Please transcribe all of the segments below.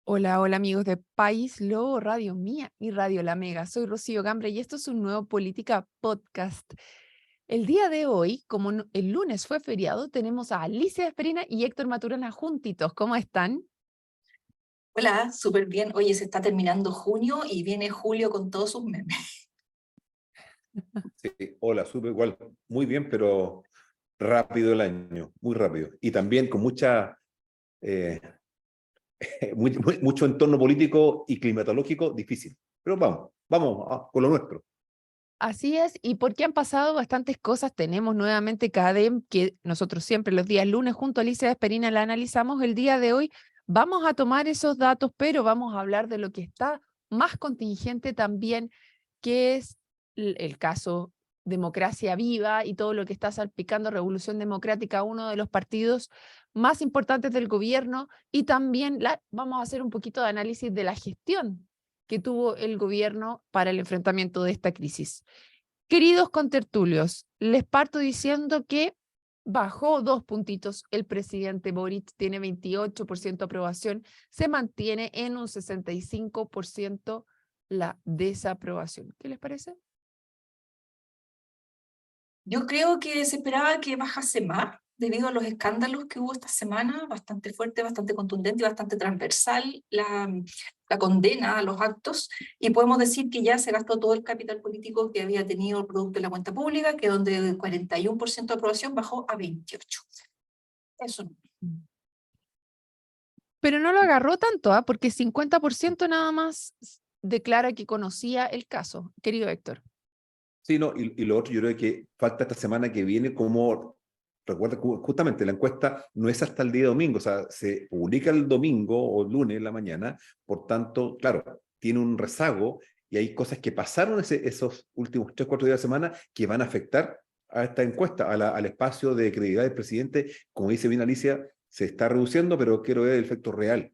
Hola, hola amigos de País Lobo, Radio Mía y Radio La Mega. Soy Rocío Gambre y esto es un nuevo Política Podcast. El día de hoy, como el lunes fue feriado, tenemos a Alicia Esperina y Héctor Maturana juntitos. ¿Cómo están? Hola, súper bien. Oye, se está terminando junio y viene julio con todos sus memes. Sí, hola, supe igual, muy bien, pero rápido el año, muy rápido. Y también con eh, mucho entorno político y climatológico difícil. Pero con lo nuestro. Así es, y porque han pasado bastantes cosas, tenemos nuevamente CADEM, que nosotros siempre los días lunes junto a Alicia Esperina la analizamos. El día de hoy vamos a tomar esos datos, pero vamos a hablar de lo que está más contingente también, que es el caso Democracia Viva y todo lo que está salpicando Revolución Democrática, uno de los partidos más importantes del gobierno, y también vamos a hacer un poquito de análisis de la gestión que tuvo el gobierno para el enfrentamiento de esta crisis. Queridos contertulios, les parto diciendo que bajó 2 puntitos el presidente Boric, tiene 28% aprobación, se mantiene en un 65% la desaprobación. ¿Qué les parece? Yo creo que se esperaba que bajase más debido a los escándalos que hubo esta semana, bastante fuerte, bastante contundente y bastante transversal la condena a los actos. Y podemos decir que ya se gastó todo el capital político que había tenido el producto de la cuenta pública, que donde de 41% de aprobación bajó a 28%. Eso no. Pero no lo agarró tanto, ¿ah? Porque 50% nada más declara que conocía el caso, querido Héctor. Sí, no, y lo otro yo creo que falta esta semana que viene como, recuerda, justamente la encuesta no es hasta el día domingo, o sea, se publica el domingo o lunes en la mañana, por tanto, claro, tiene un rezago y hay cosas que pasaron esos últimos 3, 4 días de semana que van a afectar a esta encuesta, al espacio de credibilidad del presidente. Como dice bien Alicia, se está reduciendo, pero quiero ver el efecto real.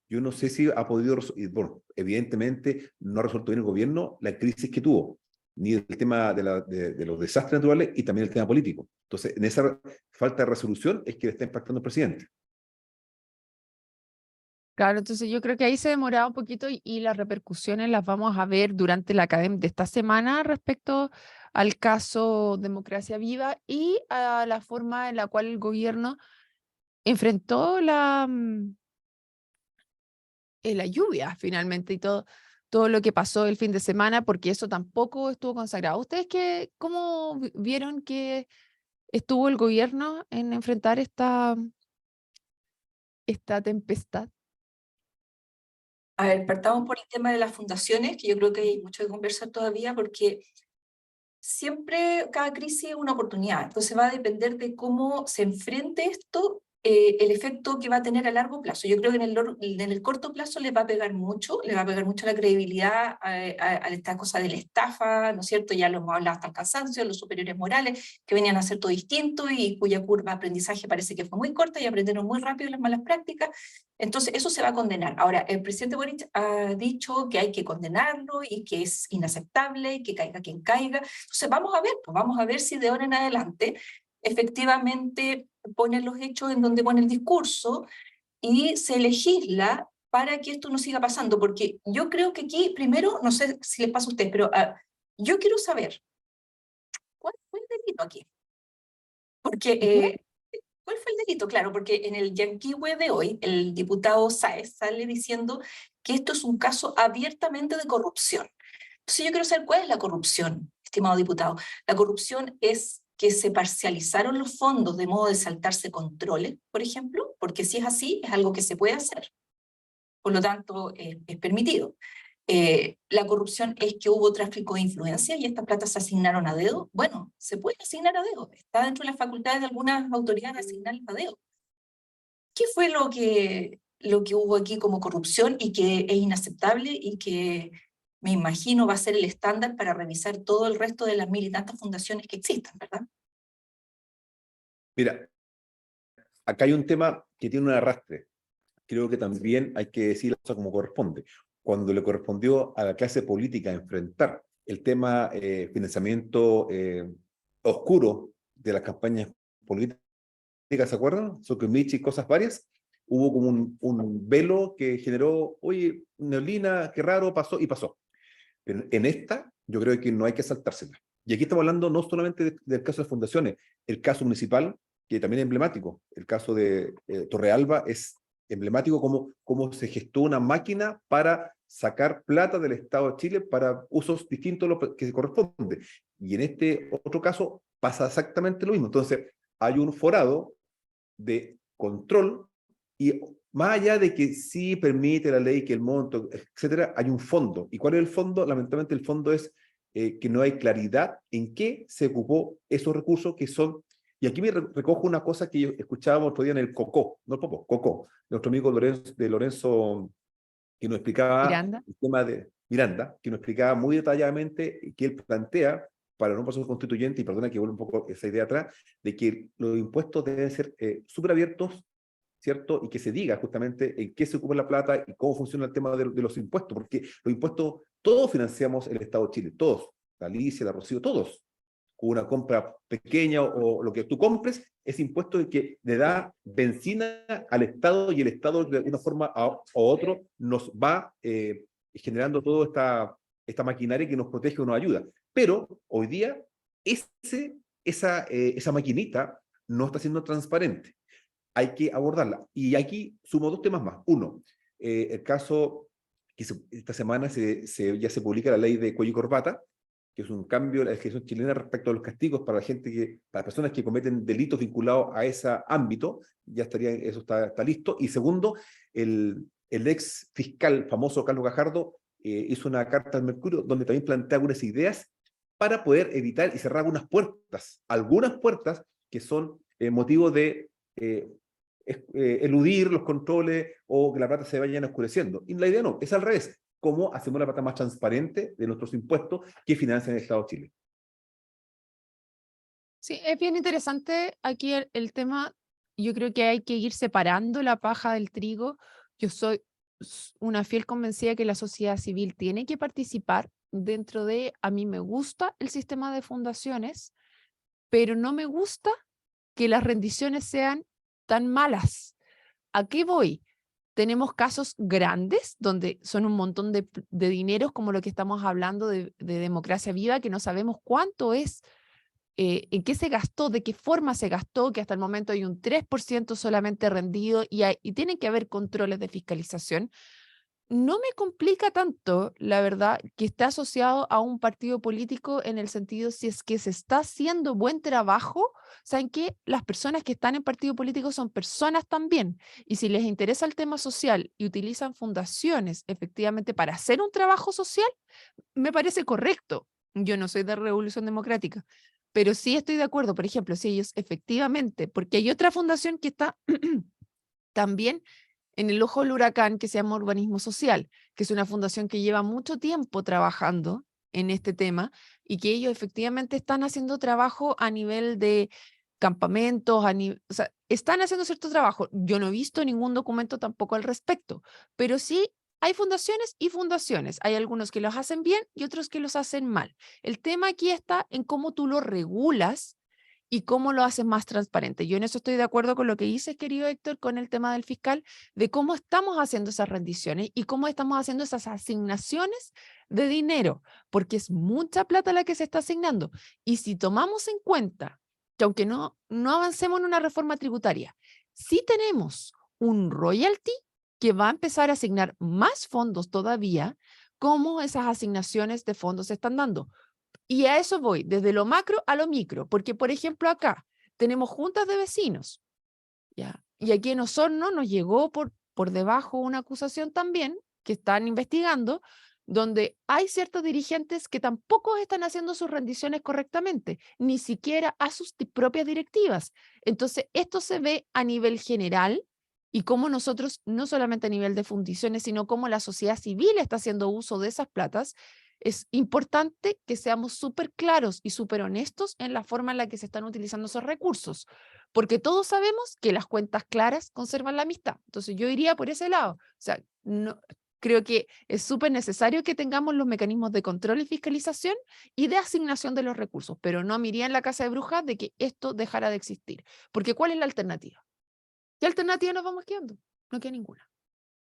Yo no sé si ha podido, y bueno, evidentemente no ha resuelto bien el gobierno la crisis que tuvo, ni el tema de los desastres naturales y también el tema político. Entonces, en esa falta de resolución es que le está impactando el presidente. Claro, entonces yo creo que ahí se demoraba un poquito y las repercusiones las vamos a ver durante la academia de esta semana respecto al caso Democracia Viva y a la forma en la cual el gobierno enfrentó la lluvia finalmente y todo lo que pasó el fin de semana, porque eso tampoco estuvo consagrado. ¿Ustedes cómo vieron que estuvo el gobierno en enfrentar esta tempestad? A ver, partamos por el tema de las fundaciones, que yo creo que hay mucho que conversar todavía, porque siempre cada crisis es una oportunidad, entonces va a depender de cómo se enfrente esto, el efecto que va a tener a largo plazo. Yo creo que en el corto plazo le va a pegar mucho la credibilidad a esta cosa de la estafa, ¿no es cierto? Ya lo hemos hablado hasta el cansancio, los superiores morales que venían a hacer todo distinto y cuya curva de aprendizaje parece que fue muy corta y aprendieron muy rápido las malas prácticas. Entonces, eso se va a condenar. Ahora, el presidente Boric ha dicho que hay que condenarlo y que es inaceptable y que caiga quien caiga. Entonces, vamos a ver, pues vamos a ver si de ahora en adelante efectivamente ponen los hechos en donde pone el discurso y se legisla para que esto no siga pasando, porque yo creo que aquí, primero, no sé si les pasa a ustedes, pero yo quiero saber, ¿cuál fue el delito aquí? Porque ¿Qué? ¿cuál fue el delito? Claro, porque en el Yanquihue de hoy, el diputado Sáez sale diciendo que esto es un caso abiertamente de corrupción. Entonces yo quiero saber cuál es la corrupción, estimado diputado. La corrupción es que se parcializaron los fondos de modo de saltarse controles, por ejemplo, porque si es así, es algo que se puede hacer. Por lo tanto, es permitido. La corrupción es que hubo tráfico de influencia y estas platas se asignaron a dedo. Bueno, se puede asignar a dedo. Está dentro de las facultades de algunas autoridades asignarlas a dedo. ¿Qué fue lo que hubo aquí como corrupción y que es inaceptable y que me imagino va a ser el estándar para revisar todo el resto de las mil y tantas fundaciones que existan, ¿verdad? Mira, acá hay un tema que tiene un arrastre. Creo que también hay que decir eso como corresponde. Cuando le correspondió a la clase política enfrentar el tema financiamiento oscuro de las campañas políticas, ¿se acuerdan? Soquimich y cosas varias. hubo como un velo que generó, oye, neblina, qué raro, pasó y pasó. Pero en esta, yo creo que no hay que saltársela. Y aquí estamos hablando no solamente del caso de las fundaciones, el caso municipal, que también es emblemático. El caso de Torrealba es emblemático cómo se gestó una máquina para sacar plata del Estado de Chile para usos distintos a los que se corresponde. Y en este otro caso pasa exactamente lo mismo. Entonces, hay un forado de control y más allá de que sí permite la ley que el monto, etcétera, hay un fondo. ¿Y cuál es el fondo? Lamentablemente el fondo es que no hay claridad en qué se ocupó esos recursos que son. Y aquí me recojo una cosa que escuchábamos otro día en el COCO, no el Popó, COCO, nuestro amigo Lorenzo, que nos explicaba Miranda. el tema de Miranda, que nos explicaba muy detalladamente que él plantea, para no pasar constituyente, y perdona que vuelva un poco esa idea atrás, de que los impuestos deben ser súper abiertos, ¿cierto? Y que se diga justamente en qué se ocupa la plata y cómo funciona el tema de los impuestos, porque los impuestos, todos financiamos el Estado de Chile, todos, la Alicia, la Rocío, todos. Con una compra pequeña o lo que tú compres, es impuesto de que le da benzina al Estado y el Estado de una forma u otra nos va generando toda esta maquinaria que nos protege o nos ayuda. Pero hoy día esa maquinita no está siendo transparente. Hay que abordarla. Y aquí sumo dos temas más. Uno, el caso que esta semana ya se publica la ley de cuello y corbata, que es un cambio en la legislación chilena respecto a los castigos para para personas que cometen delitos vinculados a ese ámbito. Ya eso está listo. Y segundo, el ex fiscal famoso Carlos Gajardo hizo una carta al Mercurio donde también plantea algunas ideas para poder evitar y cerrar algunas puertas que son motivo de eludir los controles o que la plata se vaya oscureciendo. Y la idea no, es al revés. ¿Cómo hacemos la plata más transparente de nuestros impuestos que financian el Estado de Chile? Sí, es bien interesante aquí el tema. Yo creo que hay que ir separando la paja del trigo. Yo soy una fiel convencida que la sociedad civil tiene que participar dentro de, a mí me gusta el sistema de fundaciones, pero no me gusta que las rendiciones sean tan malas. ¿A qué voy? Tenemos casos grandes donde son un montón de dineros, como lo que estamos hablando de Democracia Viva, que no sabemos cuánto es, en qué se gastó, de qué forma se gastó, que hasta el momento hay un 3% solamente rendido y tienen que haber controles de fiscalización. No me complica tanto, la verdad, que esté asociado a un partido político en el sentido si es que se está haciendo buen trabajo. Saben que las personas que están en partido político son personas también. Y si les interesa el tema social y utilizan fundaciones efectivamente para hacer un trabajo social, me parece correcto. Yo no soy de Revolución Democrática, pero sí estoy de acuerdo, por ejemplo, si ellos efectivamente, porque hay otra fundación que está también en el ojo del huracán que se llama Urbanismo Social, que es una fundación que lleva mucho tiempo trabajando en este tema y que ellos efectivamente están haciendo trabajo a nivel de campamentos, o sea, están haciendo cierto trabajo. Yo no he visto ningún documento tampoco al respecto, pero sí hay fundaciones y fundaciones. Hay algunos que los hacen bien y otros que los hacen mal. El tema aquí está en cómo tú lo regulas y cómo lo haces más transparente. Yo en eso estoy de acuerdo con lo que dices, querido Héctor, con el tema del fiscal, de cómo estamos haciendo esas rendiciones y cómo estamos haciendo esas asignaciones de dinero, porque es mucha plata la que se está asignando. Y si tomamos en cuenta que aunque no avancemos en una reforma tributaria, sí tenemos un royalty que va a empezar a asignar más fondos todavía, cómo esas asignaciones de fondos se están dando. Y a eso voy, desde lo macro a lo micro, porque por ejemplo acá tenemos juntas de vecinos, ¿ya? Y aquí en Osorno nos llegó por debajo una acusación también, que están investigando, donde hay ciertos dirigentes que tampoco están haciendo sus rendiciones correctamente, ni siquiera a sus propias directivas. Entonces, esto se ve a nivel general y cómo nosotros, no solamente a nivel de fundiciones, sino cómo la sociedad civil está haciendo uso de esas platas. Es importante que seamos súper claros y súper honestos en la forma en la que se están utilizando esos recursos, porque todos sabemos que las cuentas claras conservan la amistad. Entonces yo iría por ese lado. O sea, no, creo que es súper necesario que tengamos los mecanismos de control y fiscalización y de asignación de los recursos, pero no me iría en la casa de brujas de que esto dejara de existir. Porque ¿cuál es la alternativa? ¿Qué alternativa nos vamos quedando? No queda ninguna.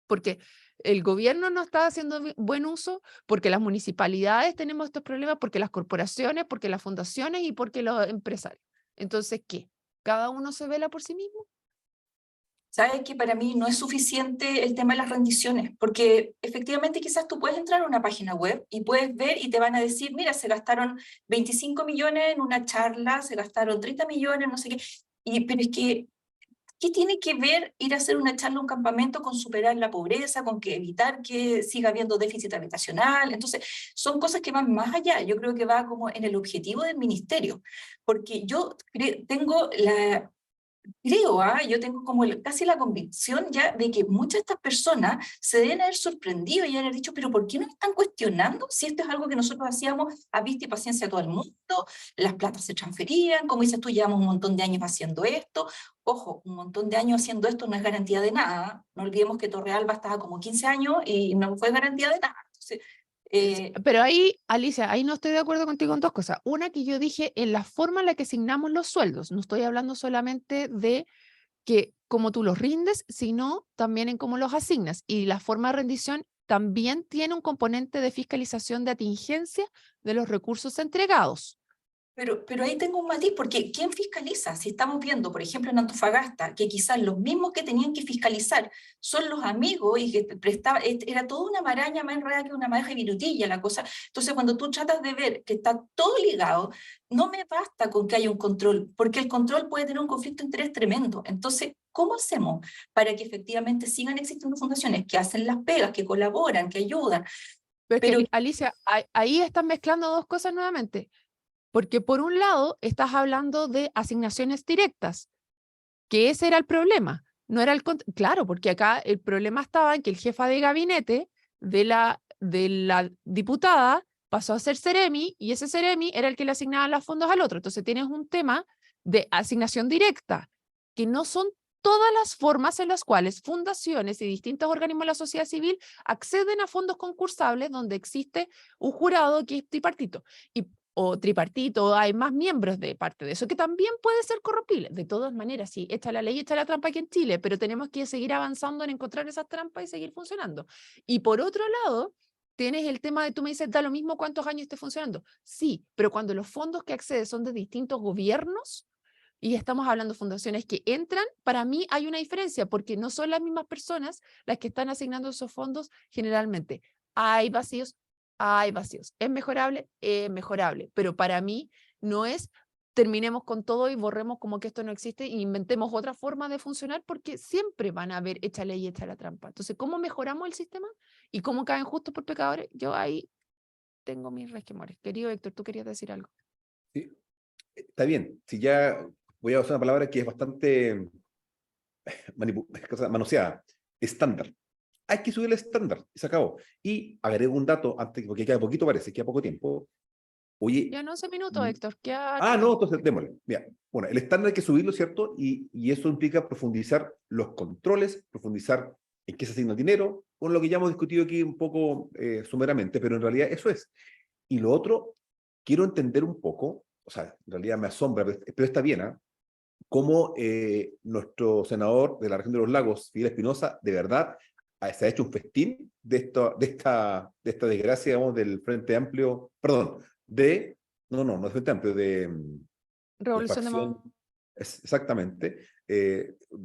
Porque el gobierno no está haciendo buen uso, porque las municipalidades tenemos estos problemas, porque las corporaciones, porque las fundaciones y porque los empresarios. Entonces, ¿qué? ¿Cada uno se vela por sí mismo? Sabes que para mí no es suficiente el tema de las rendiciones, porque efectivamente quizás tú puedes entrar a una página web y puedes ver y te van a decir, mira, se gastaron 25 millones en una charla, se gastaron 30 millones, no sé qué, pero es que, ¿qué tiene que ver ir a hacer una charla, un campamento con superar la pobreza, con que evitar que siga habiendo déficit habitacional? Entonces, son cosas que van más allá. Yo creo que va como en el objetivo del ministerio, porque yo tengo la... yo tengo como casi la convicción ya de que muchas de estas personas se deben haber sorprendido y haber dicho, pero ¿por qué no están cuestionando si esto es algo que nosotros hacíamos a vista y paciencia a todo el mundo? Las platas se transferían, como dices tú, llevamos un montón de años haciendo esto. Ojo, un montón de años haciendo esto no es garantía de nada. No olvidemos que Torrealba estaba como 15 años y no fue garantía de nada. Entonces, Pero ahí, Alicia, ahí no estoy de acuerdo contigo en dos cosas. Una, que yo dije en la forma en la que asignamos los sueldos. No estoy hablando solamente de que cómo tú los rindes, sino también en cómo los asignas. Y la forma de rendición también tiene un componente de fiscalización de atingencia de los recursos entregados. pero ahí tengo un matiz, porque ¿quién fiscaliza? Si estamos viendo, por ejemplo, en Antofagasta, que quizás los mismos que tenían que fiscalizar son los amigos y que prestaba, era toda una maraña más enredada que una madeja de virutilla la cosa. Entonces, cuando tú tratas de ver que está todo ligado, no me basta con que haya un control, porque el control puede tener un conflicto de interés tremendo. Entonces, ¿cómo hacemos para que efectivamente sigan existiendo fundaciones que hacen las pegas, que colaboran, que ayudan? Pero es Pero que, Alicia, ahí estás mezclando dos cosas nuevamente. Porque por un lado, estás hablando de asignaciones directas, que ese era el problema. No era claro, porque acá el problema estaba en que el jefa de gabinete de la diputada pasó a ser Seremi y ese Seremi era el que le asignaba los fondos al otro. Entonces tienes un tema de asignación directa, que no son todas las formas en las cuales fundaciones y distintos organismos de la sociedad civil acceden a fondos concursables donde existe un jurado que es tripartito. O tripartito, hay más miembros de parte de eso, que también puede ser corruptible. De todas maneras, sí, está la ley, está la trampa aquí en Chile, pero tenemos que seguir avanzando en encontrar esas trampas y seguir funcionando. Y por otro lado, tienes el tema de, tú me dices, da lo mismo cuántos años esté funcionando. Sí, pero cuando los fondos que accedes son de distintos gobiernos, y estamos hablando de fundaciones que entran, para mí hay una diferencia, porque no son las mismas personas las que están asignando esos fondos generalmente. Hay vacíos, hay vacíos. ¿Es mejorable? Es mejorable. Pero para mí no es terminemos con todo y borremos como que esto no existe e inventemos otra forma de funcionar, porque siempre van a haber hecha ley y hecha la trampa. Entonces, ¿cómo mejoramos el sistema? ¿Y cómo caen justos por pecadores? Yo ahí tengo mis resquemores. Querido Héctor, tú querías decir algo. Sí, está bien. Si ya voy a usar una palabra que es bastante manoseada, estándar. Hay que subir el estándar y se acabó. Y agrego un dato antes, porque queda poquito, parece, queda poco tiempo. Oye, Ya no 11 minutos, Héctor. Ya no, entonces démosle. Mira, bueno, el estándar hay que subirlo, ¿cierto? Y eso implica profundizar los controles, profundizar en qué se asigna el dinero, con lo que ya hemos discutido aquí un poco sumeramente, pero en realidad eso es. Y lo otro, quiero entender un poco, o sea, en realidad me asombra, pero está bien, ¿eh? Cómo nuestro senador de la región de los lagos, Fidel Espinosa, de verdad se ha hecho un festín de esta desgracia, digamos, del Frente Amplio, perdón, no del Frente Amplio, de la Revolución facción, exactamente,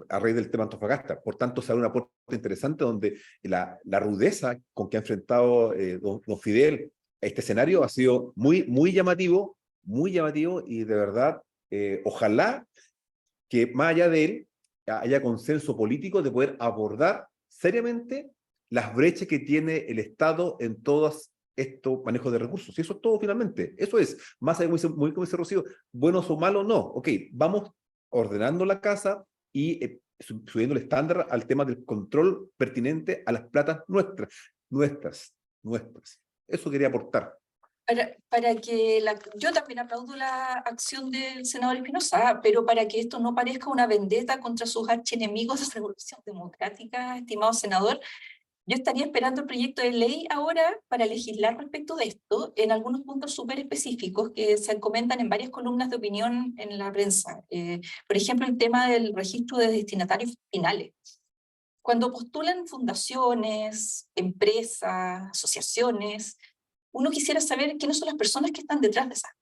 a raíz del tema Antofagasta. Por tanto, sale un aporte interesante donde la rudeza con que ha enfrentado don Fidel este escenario ha sido muy llamativo, y de verdad, ojalá que más allá de él haya consenso político de poder abordar seriamente las brechas que tiene el Estado en todos estos manejos de recursos. Y eso es todo finalmente. Eso es, más allá, muy como dice Rocío, buenos o malos, no. Ok, vamos ordenando la casa y subiendo el estándar al tema del control pertinente a las platas nuestras. Eso quería aportar. para que yo también aplaudo la acción del senador Espinosa, pero para que esto no parezca una vendetta contra sus archienemigos de Revolución Democrática, estimado senador, yo estaría esperando el proyecto de ley ahora para legislar respecto de esto en algunos puntos súper específicos que se comentan en varias columnas de opinión en la prensa. Por ejemplo, el tema del registro de destinatarios finales. cuando postulan fundaciones, empresas, asociaciones, uno quisiera saber quiénes son las personas que están detrás de esas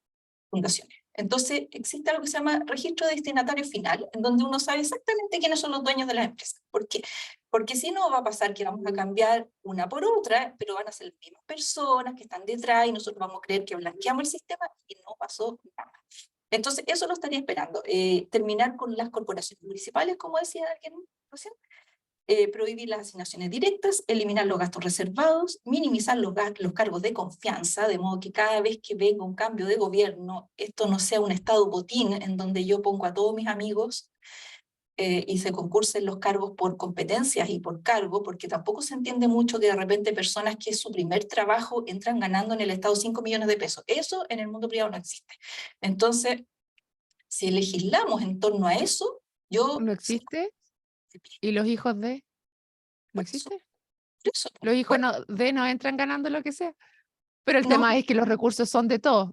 fundaciones. Entonces, existe algo que se llama registro de destinatario final, en donde uno sabe exactamente quiénes son los dueños de las empresas. ¿Por qué? Porque si no, va a pasar que vamos a cambiar una por otra, pero van a ser las mismas personas que están detrás y nosotros vamos a creer que blanqueamos el sistema y no pasó nada. Entonces, eso lo estaría esperando. Terminar con las corporaciones municipales, como decía alguien recién, prohibir las asignaciones directas, eliminar los gastos reservados, minimizar los cargos de confianza, de modo que cada vez que venga un cambio de gobierno, esto no sea un estado botín en donde yo pongo a todos mis amigos y se concursen los cargos por competencias y por cargo, porque tampoco se entiende mucho que de repente personas que es su primer trabajo entran ganando en el Estado 5 millones de pesos. Eso en el mundo privado no existe. Entonces, si legislamos en torno a eso, yo... ¿No existe? ¿Y los hijos de? ¿No Por eso, existe? por eso. Los hijos Bueno, de no entran ganando lo que sea. Pero el no, tema es que los recursos son de todos.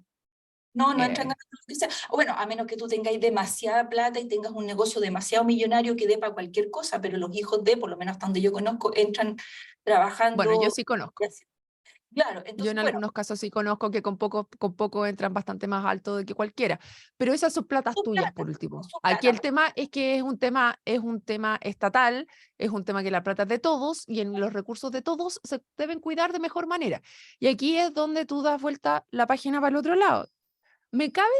no entran Eh, ganando lo que sea. O bueno, a menos que tú tengáis demasiada plata y tengas un negocio demasiado millonario que dé para cualquier cosa, pero los hijos de, por lo menos hasta donde yo conozco, entran bueno, yo trabajando. sí conozco. Claro, Yo entonces, en bueno, algunos casos sí conozco que con poco entran bastante más alto de que cualquiera. Pero esas son platas tuyas, por último. su Aquí plata, el tema es que es un tema estatal, es un tema que la plata es de todos y en los recursos de todos se deben cuidar de mejor manera. Y aquí es donde tú das vuelta la página para el otro lado. Me cabe,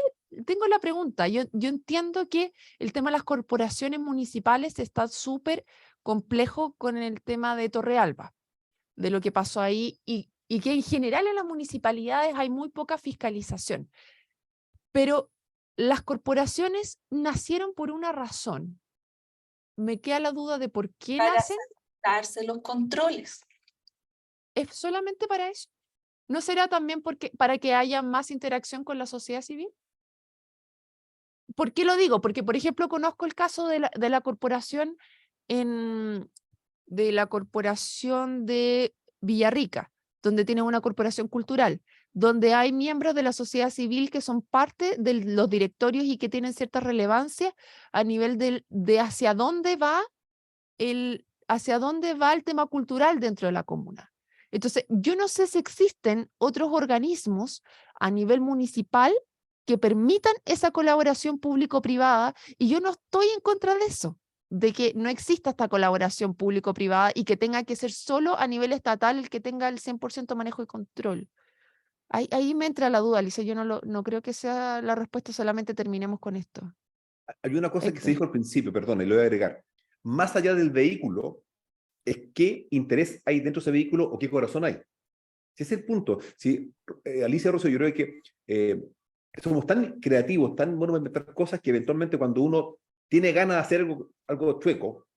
tengo la pregunta, yo entiendo que el tema de las corporaciones municipales está súper complejo con el tema de Torrealba, de lo que pasó ahí y que en general en las municipalidades hay muy poca fiscalización. Pero las corporaciones nacieron por una razón. Me queda la duda de por qué para nacen. saltarse los controles. ¿Es solamente para eso? ¿No será también para que haya más interacción con la sociedad civil? ¿Por qué lo digo? Porque, por ejemplo, conozco el caso de la corporación de la corporación de Villarrica, donde tiene una corporación cultural, donde hay miembros de la sociedad civil que son parte de los directorios y que tienen cierta relevancia a nivel de hacia dónde va el tema cultural dentro de la comuna. Entonces, yo no sé si existen otros organismos a nivel municipal que permitan esa colaboración público-privada y yo no estoy en contra de eso, de que no exista esta colaboración público-privada y que tenga que ser solo a nivel estatal el que tenga el 100% manejo y control. Ahí me entra la duda, Alicia, yo no creo que sea la respuesta, solamente terminemos con esto. Hay una cosa que se Héctor. dijo al principio, perdón, y lo voy a agregar. Más allá del vehículo, es qué interés hay dentro de ese vehículo o qué corazón hay. Ese es el punto. Si, Alicia Rosso, yo creo que somos tan creativos, tan buenos para inventar cosas que eventualmente cuando uno tiene ganas de hacer algo chueco,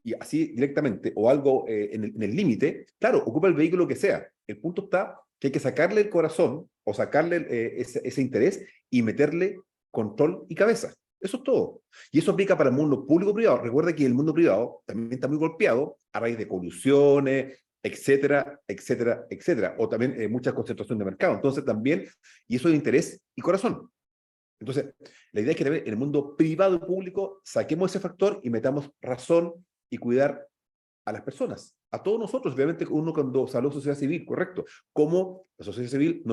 y así directamente, o algo en el límite, claro, ocupa el vehículo que sea. El punto está que hay que sacarle el corazón o sacarle ese interés y meterle control y cabeza. Eso es todo. Y eso aplica para el mundo público-privado. Recuerda que el mundo privado también está muy golpeado a raíz de colusiones, etcétera, etcétera, etcétera. O también mucha concentración de mercado. Entonces también, y eso es interés y corazón. Entonces, la idea es que también en el mundo privado y público saquemos ese factor y metamos razón y cuidar a las personas, a todos nosotros. Obviamente uno cuando se habla de sociedad civil, correcto, cómo la sociedad civil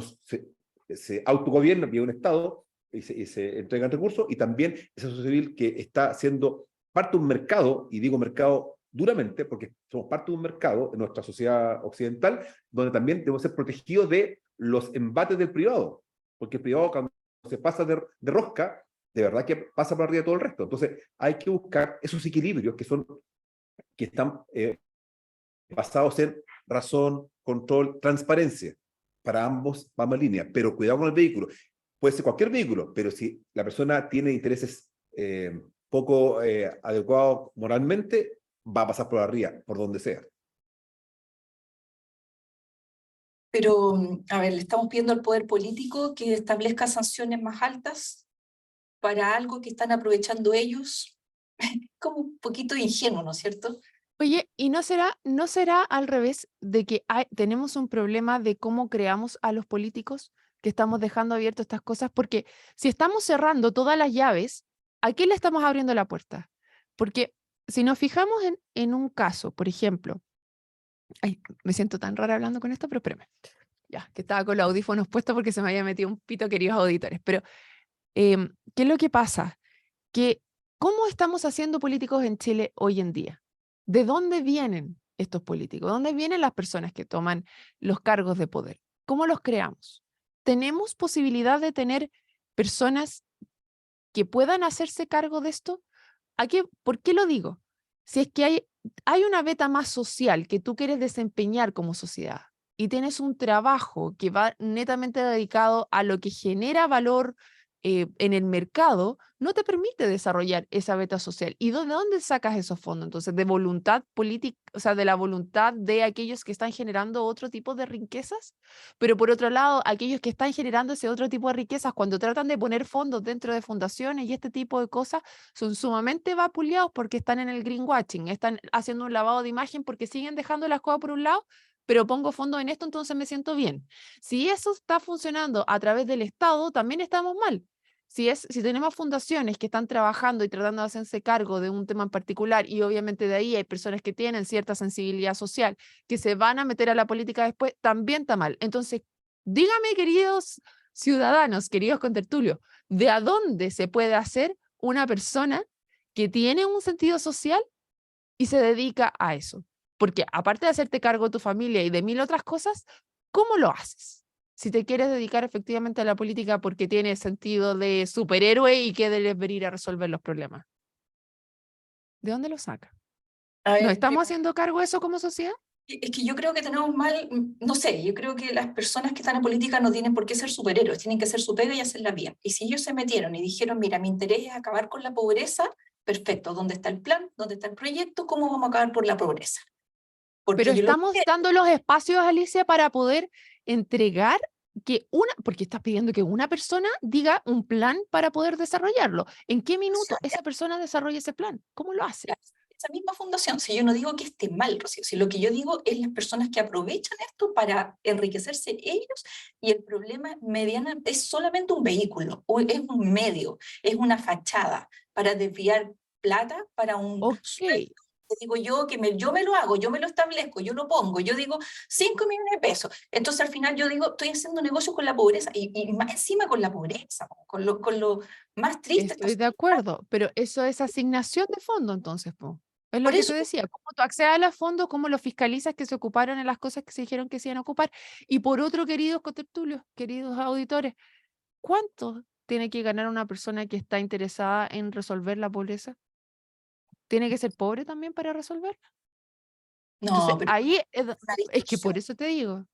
se autogobierna vía un Estado y se entregan recursos, y también esa sociedad civil que está siendo parte de un mercado, y digo mercado duramente porque somos parte de un mercado en nuestra sociedad occidental, donde también debemos ser protegidos de los embates del privado, porque el privado cuando se pasa de rosca, de verdad que pasa por arriba de todo el resto. Entonces hay que buscar esos equilibrios que están basados en razón, control, transparencia para ambas líneas, pero cuidado con el vehículo. Puede ser cualquier vehículo, pero si la persona tiene intereses poco adecuados moralmente, va a pasar por arriba, por donde sea. Pero, a ver, le estamos pidiendo al poder político que establezca sanciones más altas para algo que están aprovechando ellos. Como un poquito ingenuo, ¿no es cierto? Oye, ¿y no será al revés de que tenemos un problema de cómo creamos a los políticos, que estamos dejando abiertas estas cosas? Porque si estamos cerrando todas las llaves, ¿a qué le estamos abriendo la puerta? Porque si nos fijamos en un caso, por ejemplo, ay, me siento tan rara hablando con esto, pero espérame, ya, que estaba con los audífonos puestos porque se me había metido un pito, queridos auditores, pero ¿qué es lo que pasa? Que ¿cómo estamos haciendo políticos en Chile hoy en día? ¿De dónde vienen estos políticos? ¿De dónde vienen las personas que toman los cargos de poder? ¿Cómo los creamos? ¿Tenemos posibilidad de tener personas que puedan hacerse cargo de esto? ¿Por qué lo digo? Si es que hay una beta más social que tú quieres desempeñar como sociedad y tienes un trabajo que va netamente dedicado a lo que genera valor en el mercado, no te permite desarrollar esa beta social. ¿Y de dónde sacas esos fondos? Entonces, de voluntad política, o sea, de la voluntad de aquellos que están generando otro tipo de riquezas, pero por otro lado, aquellos que están generando ese otro tipo de riquezas, cuando tratan de poner fondos dentro de fundaciones y este tipo de cosas, son sumamente vapuleados porque están en el greenwashing, están haciendo un lavado de imagen porque siguen dejando las cosas por un lado, pero pongo fondos en esto, entonces me siento bien. Si eso está funcionando a través del Estado, también estamos mal. Si tenemos fundaciones que están trabajando y tratando de hacerse cargo de un tema en particular, y obviamente de ahí hay personas que tienen cierta sensibilidad social, que se van a meter a la política después, también está mal. Entonces, dígame, queridos ciudadanos, queridos contertulios, ¿de a dónde se puede hacer una persona que tiene un sentido social y se dedica a eso? Porque aparte de hacerte cargo de tu familia y de mil otras cosas, ¿cómo lo haces? Si te quieres dedicar efectivamente a la política porque tiene sentido de superhéroe y que debes venir a resolver los problemas. ¿De dónde lo saca? A ¿Nos ver, estamos haciendo cargo de eso como sociedad? es que yo creo que tenemos mal, no sé, yo creo que las personas que están en política no tienen por qué ser superhéroes, tienen que ser su pega y hacerla bien. Y si ellos se metieron y dijeron, mira, mi interés es acabar con la pobreza, perfecto, ¿dónde está el plan? ¿Dónde está el proyecto? ¿Cómo vamos a acabar por la pobreza? Pero Porque yo lo estamos que dando los espacios, Alicia, para poder entregar porque estás pidiendo que una persona diga un plan para poder desarrollarlo. ¿En qué minuto esa persona desarrolla ese plan? ¿Cómo lo hace? esa misma fundación, si yo no digo que esté mal, Rocío, si lo que yo digo es las personas que aprovechan esto para enriquecerse ellos y el problema mediana es solamente un vehículo, o es un medio, es una fachada para desviar plata para un Ok, sueldo. Te digo yo que yo me lo hago, yo me lo establezco, yo lo pongo, yo digo 5 millones de pesos. Entonces al final yo digo, estoy haciendo negocio con la pobreza y más encima con la pobreza, con lo más triste. estoy de acuerdo, pero eso es asignación de fondo entonces, po. Es lo Por que eso te decía, cómo tú accedes a los fondos, cómo los fiscalizas que se ocuparon en las cosas que se dijeron que se iban a ocupar. Y por otro, queridos contertulios, queridos auditores, ¿cuánto tiene que ganar una persona que está interesada en resolver la pobreza? ¿Tiene que ser pobre también para resolverla? Entonces, no, pero ahí una es que distorsión. por eso te digo,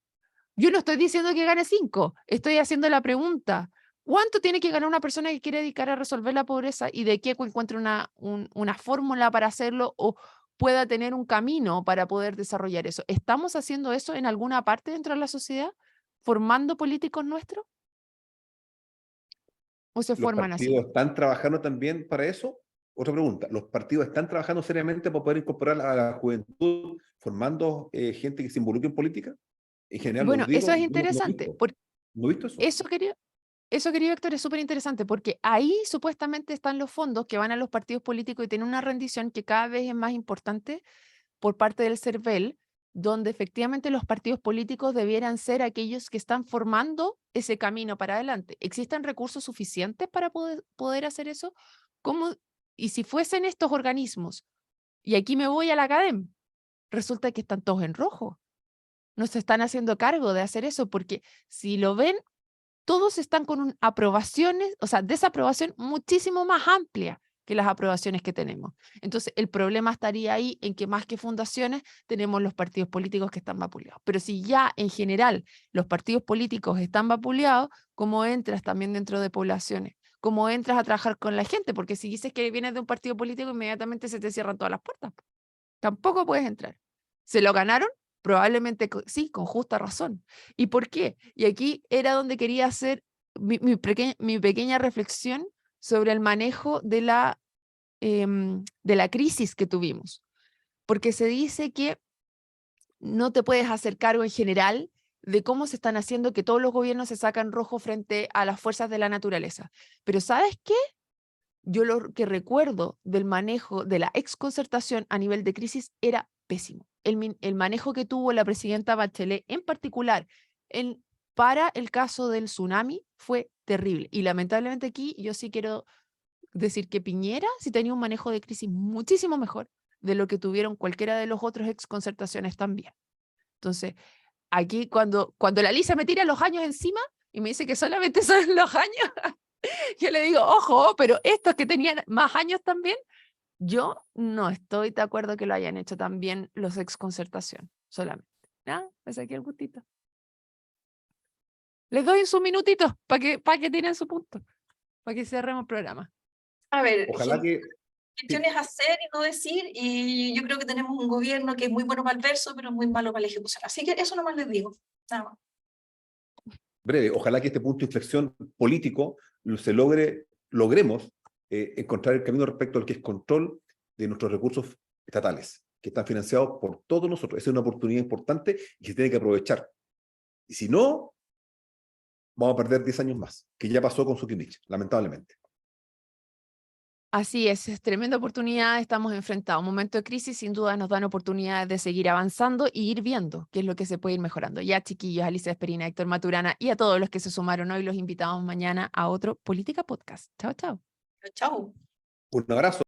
yo no estoy diciendo que gane 5, estoy haciendo la pregunta. ¿Cuánto tiene que ganar una persona que quiere dedicar a resolver la pobreza y de qué encuentre una fórmula para hacerlo o pueda tener un camino para poder desarrollar eso? ¿Estamos haciendo eso en alguna parte dentro de la sociedad? ¿Formando políticos nuestros? ¿O se ¿Los forman así? partidos están trabajando también para eso? Otra pregunta, ¿los partidos están trabajando seriamente para poder incorporar a la juventud formando gente que se involucre en política? En general, lo Bueno, digo, eso es yo no he interesante, visto, porque no he visto eso. eso quería, eso, querido Héctor, es súper interesante porque ahí supuestamente están los fondos que van a los partidos políticos y tienen una rendición que cada vez es más importante por parte del CERVEL, donde efectivamente los partidos políticos debieran ser aquellos que están formando ese camino para adelante. ¿Existen recursos suficientes para poder hacer eso? ¿Cómo? Y si fuesen estos organismos, y aquí me voy a la academia, resulta que están todos en rojo. No se están haciendo cargo de hacer eso porque si lo ven, todos están con aprobaciones, o sea, desaprobación muchísimo más amplia que las aprobaciones que tenemos. Entonces, el problema estaría ahí en que más que fundaciones tenemos los partidos políticos que están vapuleados. Pero si ya en general los partidos políticos están vapuleados, ¿cómo entras también dentro de poblaciones? ¿Cómo entras a trabajar con la gente? Porque si dices que vienes de un partido político, inmediatamente se te cierran todas las puertas. Tampoco puedes entrar. ¿Se lo ganaron? Probablemente sí, con justa razón. ¿Y por qué? Y aquí era donde quería hacer mi pequeña reflexión sobre el manejo de la crisis que tuvimos. Porque se dice que no te puedes hacer cargo en general de cómo se están haciendo que todos los gobiernos se sacan rojo frente a las fuerzas de la naturaleza. Pero ¿sabes qué? yo lo que recuerdo del manejo de la exconcertación a nivel de crisis era pésimo. El manejo que tuvo la presidenta Bachelet en particular para el caso del tsunami fue terrible. Y lamentablemente aquí yo sí quiero decir que Piñera sí tenía un manejo de crisis muchísimo mejor de lo que tuvieron cualquiera de los otros exconcertaciones también. Entonces, aquí cuando la Lisa me tira los años encima y me dice que solamente son los años, yo le digo, ojo, pero estos que tenían más años también, yo no estoy de acuerdo que lo hayan hecho también los exconcertación, solamente. ¿No? Me saqué el gustito. Les doy su minutito para que tienen su punto, para que cerremos el programa. A ver, Ojalá que... gestiones hacer y no decir, y yo creo que tenemos un gobierno que es muy bueno para el verso, pero es muy malo para la ejecución. Así que eso nomás les digo, nada más. Breve, ojalá que este punto de inflexión político logremos encontrar el camino respecto al que es control de nuestros recursos estatales, que están financiados por todos nosotros. Esa es una oportunidad importante y se tiene que aprovechar. Y si no, vamos a perder 10 años más, que ya pasó con Sukimich, lamentablemente. Así es tremenda oportunidad, estamos enfrentados a un momento de crisis, sin duda nos dan oportunidades de seguir avanzando y ir viendo qué es lo que se puede ir mejorando. Ya, chiquillos, Alicia Esperina, Héctor Maturana y a todos los que se sumaron hoy, los invitamos mañana a otro Política Podcast. Chao, chao. Chao. Un abrazo.